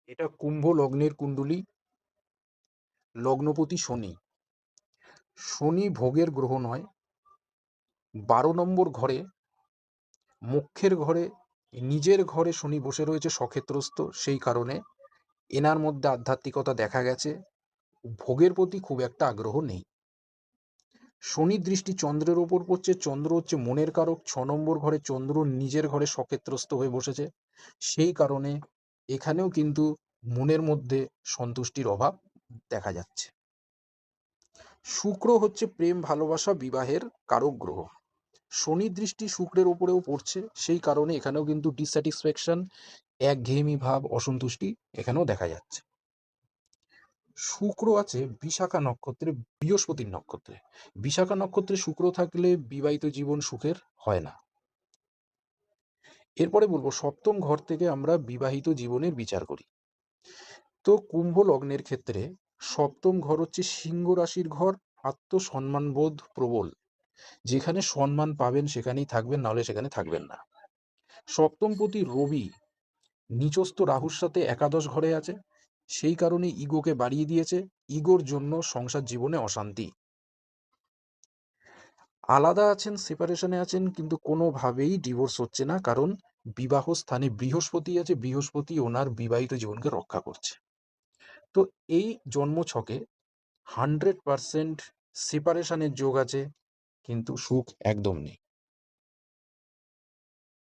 এটা কুম্ভ লগ্নের কুণ্ডলী, লগ্নপতি শনি। শনি ভোগের গ্রহ নয়। 12 নম্বর ঘরে, মোক্ষের ঘরে, নিজের ঘরে শনি বসে রয়েছে সক্ষেত্রস্থ, সেই কারণে এনার মধ্যে আধ্যাত্মিকতা দেখা গেছে। ভোগের প্রতি খুব একটা আগ্রহ নেই। শনির দৃষ্টি চন্দ্রের ওপর পড়ছে। চন্দ্র হচ্ছে মনের কারক। 6 নম্বর ঘরে চন্দ্র নিজের ঘরে সক্ষেত্রস্থ হয়ে বসেছে, সেই কারণে এখানেও কিন্তু মনের মধ্যে সন্তুষ্টির অভাব দেখা যাচ্ছে। শুক্র হচ্ছে প্রেম, ভালোবাসা, বিবাহের কারক গ্রহ। শনির দৃষ্টি শুক্রের ওপরেও পড়ছে, সেই কারণে এখানেও কিন্তু ডিস্যাটিসফ্যাকশন, একঘেয়েমি ভাব, অসন্তুষ্টি এখানেও দেখা যাচ্ছে। শুক্র আছে বিশাখা নক্ষত্রে, বৃহস্পতির নক্ষত্রে। বিশাখা নক্ষত্রে শুক্র থাকলে বিবাহিত জীবন সুখের হয় না। এরপরে বলবো সপ্তম ঘর থেকে আমরা বিবাহিত জীবনের বিচার করি। তো কুম্ভ লগ্নের ক্ষেত্রে সপ্তম ঘর হচ্ছে সিংহ রাশির ঘর। আত্মসম্মানবোধ প্রবল, যেখানে সম্মান পাবেন সেখানেই থাকবেন, নাহলে সেখানে থাকবেন না। সপ্তমপতি রবি নিচস্থ রাহুর সাথে একাদশ ঘরে আছে, সেই কারণে ইগোকে বাড়িয়ে দিয়েছে। ইগোর জন্য সংসার জীবনে অশান্তি। আলাদা আছেন, সেপারেশনে আছেন, কিন্তু কোনোভাবেই ডিভোর্স হচ্ছে না, কারণ বিবাহ স্থানে বৃহস্পতি আছে। বৃহস্পতি ওনার বিবাহিত জীবনকে রক্ষা করছে। তো এই জন্মছকে 100% সেপারেশনের যোগ আছে, কিন্তু সুখ একদম নেই।